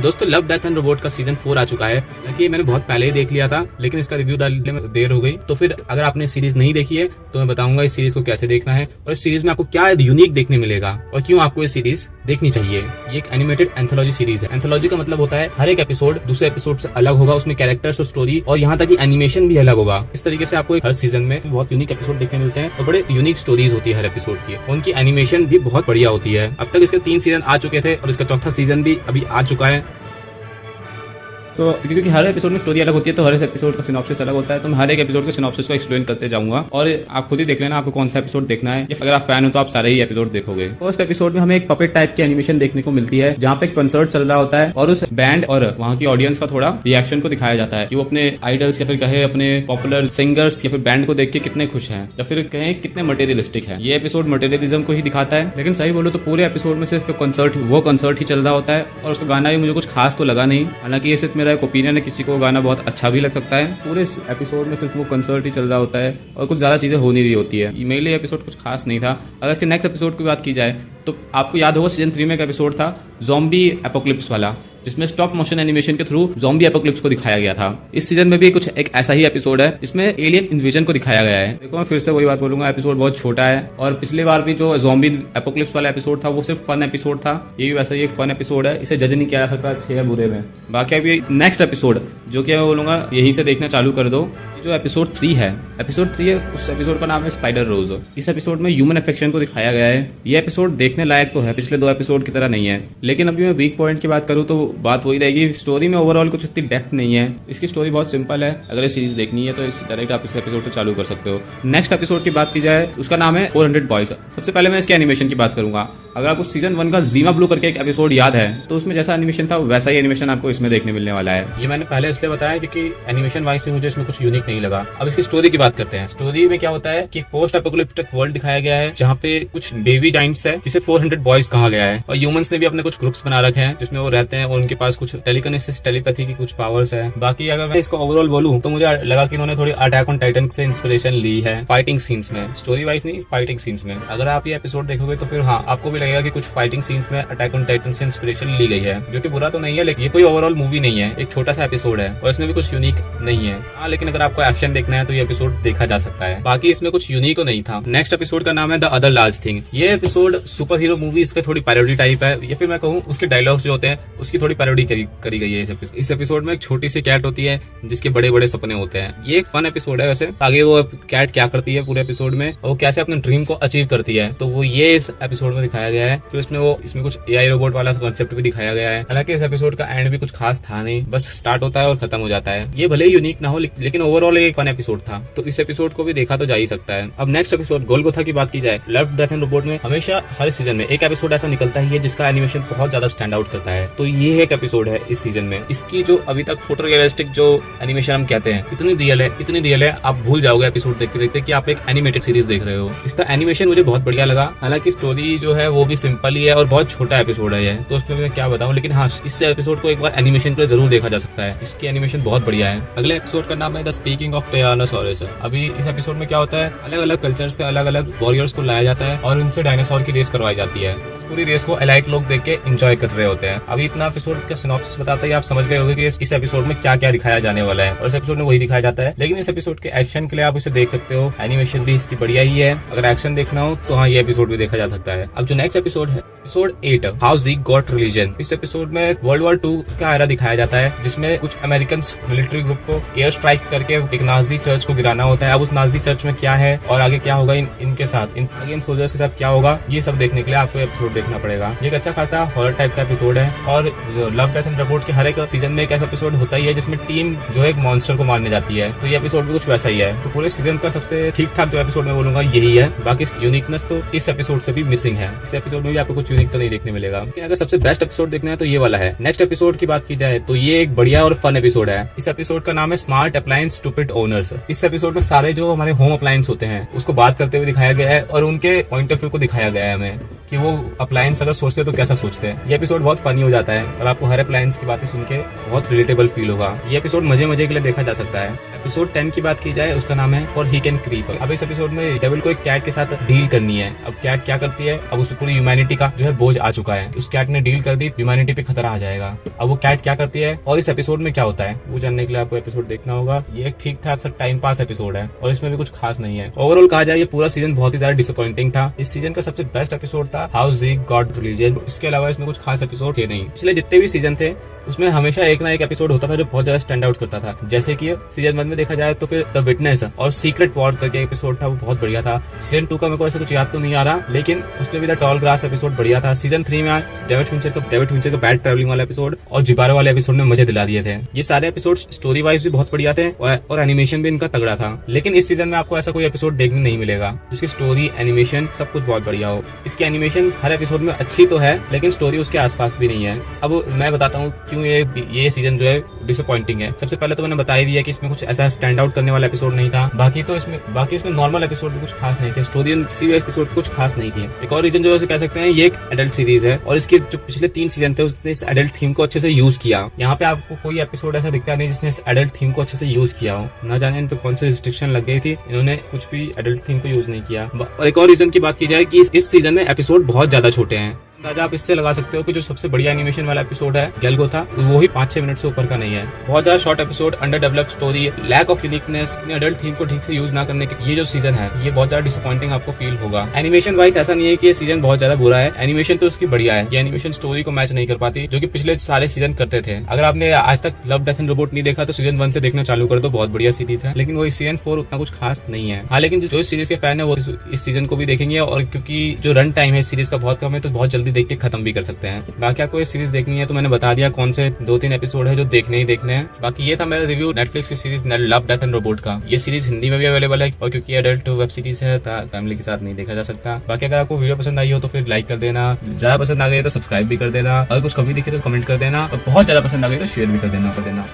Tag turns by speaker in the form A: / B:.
A: तो दोस्तों love death and robot का सीजन 4 आ चुका है। हालांकि मैंने बहुत पहले ही देख लिया था, लेकिन इसका रिव्यू डालने में देर हो गई। तो फिर अगर आपने सीरीज नहीं देखी है तो मैं बताऊंगा इस सीरीज को कैसे देखना है और इस सीरीज में आपको क्या यूनिक देखने मिलेगा और क्यों आपको ये सीरीज देखनी चाहिए। ये एक एनिमेटेड एंथोलॉजी सीरीज है। एंथोलॉजी का मतलब होता है हर एक एपिसोड दूसरे एपिसोड से अलग होगा, उसमें कैरेक्टर्स और स्टोरी और यहाँ तक कि एनिमेशन भी अलग होगा। इस तरीके से आपको हर सीजन में बहुत यूनिक एपिसोड देखने मिलते हैं और बड़े यूनिक स्टोरीज होती है हर एपिसोड की। उनकी एनिमेशन भी बहुत बढ़िया होती है। अब तक इसके 3 सीजन आ चुके थे और इसका चौथा सीजन भी अभी आ चुका है। तो क्योंकि हर एपिसोड में स्टोरी अलग होती है तो हर एपिसोड का सिनॉप्सिस अलग होता है, तो मैं हर एक एपिसोड के सिनॉप्सिस को एक्सप्लेन करते जाऊंगा और आप खुद ही देख लेना आपको कौन सा एपिसोड देखना है। अगर आप फैन हो तो आप सारे ही एपिसोड देखोगे। फर्स्ट एपिसोड में हमें एक पपेट टाइप की एनिमेशन देखने को मिलती है जहाँ पे एक कंसर्ट चल रहा होता है और उस बैंड और वहाँ की ऑडियंस का थोड़ा रिएक्शन को दिखाया जाता है कि वो अपने आइडल्स या फिर कहे अपने पॉपुलर सिंगर्स या फिर बैंड को देख के कितने खुश हैं या फिर कहें कितने मटेरियलिस्टिक है। ये एपिसोड मटेरियलिज्म को ही दिखाता है, लेकिन सही बोलो तो पूरे एपिसोड में सिर्फ वो कंसर्ट ही चल रहा होता है और उसका गाना भी मुझे कुछ खास तो लगा नहीं। हालांकि ये सिर्फ मेरा एक ओपिनियन है, किसी को गाना बहुत अच्छा भी लग सकता है। पूरे एपिसोड में सिर्फ वो कंसर्ट ही चल रहा होता है और कुछ ज्यादा चीजें हो नहीं रही होती है। मेरे लिए एपिसोड कुछ खास नहीं था। अगर इसके नेक्स्ट एपिसोड की बात की जाए तो आपको याद होगा सीजन 3 में एक एपिसोड था ज़ॉम्बी एपोकलिप्स वाला, जिसमें स्टॉप मोशन एनिमेशन के थ्रू ज़ॉम्बी एपोकलिप्स को दिखाया गया था। इस सीजन में भी कुछ एक ऐसा ही एपिसोड है जिसमें एलियन इन्वेजन को दिखाया गया है। देखो मैं फिर से वही बात बोलूंगा, एपिसोड बहुत छोटा है और पिछली बार भी जो ज़ॉम्बी एपोकलिप्स वाला एपिसोड था वो सिर्फ फन एपिसोड था। ये भी वैसा ही एक फन एपिसोड है, इसे जज नहीं किया जा सकता अच्छे या बुरे में। बाकी अभी नेक्स्ट एपिसोड जो कि मैं बोलूंगा यहीं से देखना चालू कर दो। जो एपिसोड 3 है, उस एपिसोड का नाम है स्पाइडर रोज। इस एपिसोड में ह्यूमन अफेक्शन को दिखाया गया है। ये एपिसोड देखने लायक तो है, पिछले 2 एपिसोड की तरह नहीं है, लेकिन अभी मैं वीक पॉइंट की बात करूं तो बात वही रहेगी, स्टोरी में ओवरऑल कुछ इतनी डेप्थ नहीं है। इसकी स्टोरी बहुत सिंपल है। अगर ये सीरीज देखनी है तो डायरेक्ट आप इस एपिसोड से चालू कर सकते हो। नेक्स्ट एपिसोड की बात की जाए उसका नाम है 400 बॉयज। सबसे पहले मैं इसके एनिमेशन की बात करूंगा। अगर आपको सीजन 1 का जीमा ब्लू करके एक एपिसोड याद है तो उसमें जैसा एनिमेशन था वैसा ही एनिमेशन आपको इसमें देखने मिलने वाला है। ये मैंने पहले इसलिए बताया क्योंकि एनिमेशन वाइज मुझे इसमें कुछ यूनिक नहीं लगा। अब इसकी स्टोरी की बात करते हैं। स्टोरी में क्या होता है कि पोस्ट एपोकलिप्टिक वर्ल्ड दिखाया गया है जहाँ पे कुछ बेबी जाइंट्स है जिसे 400 बॉयज कहा गया है और ह्यूमंस ने भी अपने कुछ ग्रुप्स बना रखे हैं जिसमें वो रहते हैं और उनके पास कुछ टेलीकिनेसिस टेलीपैथी की कुछ पावर्स है। बाकी अगर मैं इसको ओवरऑल बोलूं तो मुझे लगा कि इन्होंने थोड़ी अटैक ऑन टाइटन से इंस्पिरेशन ली है फाइटिंग सीन्स में, स्टोरी वाइज नहीं फाइटिंग सीन्स में। अगर आप ये एपिसोड देखोगे तो फिर हाँ आपको भी लगेगा कि कुछ फाइटिंग सीन्स में अटैक ऑन टाइटन से इंस्पिरेशन ली गई है, जो कि बुरा तो नहीं है, लेकिन ये कोई ओवरऑल मूवी नहीं है, एक छोटा सा एपिसोड है और इसमें भी कुछ यूनिक नहीं है। हाँ लेकिन अगर आपको एक्शन देखना है तो ये एपिसोड देखा जा सकता है। बाकी इसमें कुछ यूनिक तो नहीं था। नेक्स्ट एपिसोड का नाम है द अदर लार्ज थिंग। ये एपिसोड सुपर हीरो मूवी इसका थोड़ी पैरोडी टाइप है या फिर मैं कहूँ उसके डायलॉग्स जो होते हैं उसकी थोड़ी पैरोडी करी गई है। इस एपिसोड में एक छोटी सी कैट होती है जिसके बड़े बड़े सपने होते हैं। ये एक फन एपिसोड है वैसे। आगे वो कैट क्या करती है पूरे एपिसोड में और वो कैसे अपने ड्रीम को अचीव करती है तो वो ये इस एपिसोड में दिखाया गया है। फिर इसमें कुछ एआई रोबोट वाला कॉन्सेप्ट भी दिखाया गया है। हालांकि इस एपिसोड का एंड भी कुछ खास था नहीं, बस स्टार्ट होता है और खत्म हो जाता है। ये भले ही यूनिक ना हो लेकिन ओवरऑल एक फन एपिसोड था, तो इस एपिसोड को भी देखा तो जा ही सकता है। अब नेक्स्ट एपिसोड गोलगोथा की बात की जाए, लव डेथ एंड रोबोट में हमेशा हर सीजन में एक एपिसोड ऐसा निकलता ही है जिसका एनिमेशन बहुत ज्यादा स्टैंड आउट करता है। तो ये एक एपिसोड है इस सीजन में। इसकी जो अभी तक फोटो रियलिस्टिक जो एनिमेशन हम कहते हैं इतनी रियल है आप भूल जाओगे एपिसोड देखते देखते कि आप एक एनिमेटेड सीरीज देख रहे हो। इसका एनिमेशन मुझे बहुत बढ़िया लगा। हालांकि स्टोरी जो है वो भी सिंपल ही है और बहुत छोटा एपिसोड है ये, तो उसमें मैं क्या बताऊं, लेकिन हाँ इस एपिसोड को एक बार एनिमेशन पे जरूर देखा जा सकता है। इसकी एनिमेशन बहुत बढ़िया है। अगले एपिसोड का नाम है द स्पीकिंग ऑफ टायरानोसॉरस। अभी इस एपिसोड में क्या होता है, अलग अलग कल्चर से अलग अलग वॉरियर्स को लाया जाता है और उनसे डायनासोर की रेस करवाई जाती है। इस पूरी रेस को एलाइट लोग देख के एंजॉय कर रहे होते हैं। अभी इतना एपिसोड का सिनॉप्सिस बताते ही आप समझ गए होंगे कि इस एपिसोड में क्या क्या दिखाया जाने वाला है और इस एपिसोड में वही दिखाया जाता है। लेकिन इस एपिसोड के एक्शन के लिए आप इसे देख सकते हो, एनिमेशन भी इसकी बढ़िया ही है। अगर एक्शन देखना हो तो हाँ ये एपिसोड भी देखा जा सकता है। अब जो नेक्स्ट एपिसोड है एपिसोड 8 हाउ ज़ीक गॉट रिलीजन। इस एपिसोड में वर्ल्ड वॉर 2 का एरा दिखाया जाता है जिसमें कुछ अमेरिकन मिलिट्री ग्रुप को एयर स्ट्राइक करके एक नाजी चर्च को गिराना होता है। अब उस नाजी चर्च में क्या है और आगे क्या होगा इनके साथ, इन सोल्जर्स के साथ क्या होगा, ये सब देखने के लिए आपको एपिसोड देखना पड़ेगा। ये एक अच्छा खासा हॉरर टाइप का एपिसोड है और लव डेथ एंड रोबोट के हर एक सीजन में एक ऐसा एपिसोड होता ही है जिसमें टीम जो है एक मॉन्स्टर को मारने जाती है। तो ये एपिसोड भी कुछ वैसा ही है। तो पूरे सीजन का सबसे ठीक ठाक जो एपिसोड मैं बोलूंगा यही है। बाकी यूनिकनेस तो इस एपिसोड से भी मिसिंग है। इस एपिसोड में भी आपको कुछ यूनिक तो नहीं देखने मिलेगा, लेकिन अगर सबसे बेस्ट एपिसोड देखना है तो ये वाला है। नेक्स्ट एपिसोड की बात की जाए तो ये एक बढ़िया और फन एपिसोड है। इस एपिसोड का नाम है स्मार्ट अप्लायंस स्टूपिड ओनर्स। इस एपिसोड में सारे जो हमारे होम अप्लायंस होते हैं उसको बात करते हुए दिखाया गया है और उनके पॉइंट ऑफ व्यू को दिखाया गया है हमें कि वो अप्लायंस अगर सोचते तो कैसा सोचते हैं। ये एपिसोड बहुत फनी हो जाता है और आपको हर अप्लायंस की बातें सुन के बहुत रिलेटेबल फील होगा। ये एपिसोड मजे के लिए देखा जा सकता है। एपिसोड 10 की बात की जाए, उसका नाम है फॉर ही कैन क्रीप। अब इस एपिसोड में डेविल को एक कैट के साथ डील करनी है। अब कैट क्या करती है, अब उसमें पूरी ह्यूमैनिटी का जो है बोझ आ चुका है। उस कैट ने डील कर दी, ह्यूमैनिटी पे खतरा आ जाएगा। अब वो कैट क्या करती है और इस एपिसोड में क्या होता है वो जानने के लिए आपको एपिसोड देखना होगा। ये एक ठीक ठाक सा टाइम पास एपिसोड है और इसमें भी कुछ खास नहीं है। ओवरऑल कहा जाए ये पूरा सीजन बहुत ही ज्यादा डिसअपॉइंटिंग था। इस सीजन का सबसे बेस्ट एपिसोड था हाउ ज़ीक गॉट रिलीजियन। इसके अलावा इसमें कुछ खास एपिसोड थे नहीं। पिछले जितने भी सीजन थे उसमें हमेशा एक ना एक एपिसोड होता था जो बहुत ज्यादा स्टैंड आउट करता था। जैसे कि सीजन 1 में देखा जाए तो फिर द विटनेस और सीक्रेट वॉर करके एपिसोड था, वो बहुत बढ़िया था। सीजन 2 का मेरे को ऐसे कुछ याद तो नहीं आ रहा, लेकिन उसमें भी द टॉल ग्रास एपिसोड बढ़िया था। सीजन 3 में डेविड फिंचर का बैड ट्रैवलिंग वाला एपिसोड और जिबारो वाले एपिसोड ने मजे दिला दिए थे। ये सारे एपिसोड स्टोरी वाइज भी बहुत बढ़िया थे और एनिमेशन भी इनका तगड़ा था। लेकिन इस सीजन में आपको ऐसा कोई एपिसोड देखने नहीं मिलेगा जिसकी स्टोरी एनिमेशन सब कुछ बहुत बढ़िया हो। इसकी एनिमेशन हर एपिसोड में अच्छी तो है, लेकिन स्टोरी उसके आसपास भी नहीं है। अब मैं बताता हूँ क्यों ये सीजन जो है डिसअपॉइंटिंग है। सबसे पहले तो मैंने बता ही दिया कि इसमें कुछ ऐसा स्टैंड आउट करने वाला एपिसोड नहीं था। बाकी इसमें नॉर्मल एपिसोड भी कुछ खास नहीं थे। स्टोरी किसी भी एपिसोड कुछ खास नहीं थी। एक और रीजन जो है कह सकते हैं ये एक एडल्ट सीरीज है और इसके जो पिछले 3 सीजन थे उसने इस एडल्ट थीम को अच्छे से यूज किया। यहाँ पे आपको कोई एपिसोड ऐसा दिखता नहीं जिसने इस एडल्ट थीम को अच्छे से यूज किया हो। ना जाने इन पे कौन सी रिस्ट्रिक्शन लग गई थी, इन्होंने कुछ भी एडल्ट थीम को यूज नहीं किया। और एक और रीजन की बात की जाए कि इस सीजन में एपिसोड बहुत ज्यादा छोटे हैं। अंदाजा आप इससे लगा सकते हो कि जो सबसे बढ़िया एनिमेशन वाला एपिसोड है गैलगोथा, वो ही 5-6 मिनट से ऊपर का नहीं है। बहुत ज्यादा short episode, underdeveloped story, lack of uniqueness, adult theme को ठीक से यूज ना करने के ये जो सीजन है ये बहुत ज्यादा डिसअपॉइंटिंग आपको फील होगा। एनिमेशन वाइज ऐसा नहीं है कि ये सीजन बहुत ज्यादा बुरा है, एनिमेशन तो उसकी बढ़िया है। ये एनिमेशन स्टोरी को मैच नहीं कर पाती जो कि पिछले सारे सीजन करते थे। अगर आपने आज तक लव डेथ एंड रोबोट नहीं देखा तो सीजन 1 से देखना चालू कर दो, बहुत बढ़िया सीरीज है। लेकिन वो सीजन 4 उतना कुछ खास नहीं है। हाँ, लेकिन जो सीरीज के फैन है वो इस सीजन को भी देखेंगे और क्योंकि जो रन टाइम है सीरीज का बहुत कम है तो बहुत जल्दी देख के खत्म भी कर सकते हैं। बाकी आपको ये सीरीज देखनी है तो मैंने बता दिया कौन से 2-3 एपिसोड है जो देखने ही देखने हैं। बाकी ये था मेरा रिव्यू नेटफ्लिक्स की series love death and robot का। ये सीरीज हिंदी में भी अवेलेबल है और क्योंकि एडल्ट वेब सीरीज है फैमिली के साथ नहीं देखा जा सकता। बाकी अगर आपको वीडियो पसंद आई हो तो फिर लाइक कर देना, ज्यादा पसंद आ गई तो सब्सक्राइब भी कर देना, अगर कुछ कमी दिखे तो कमेंट कर देना और बहुत ज्यादा पसंद आ गई तो शेयर भी कर देना।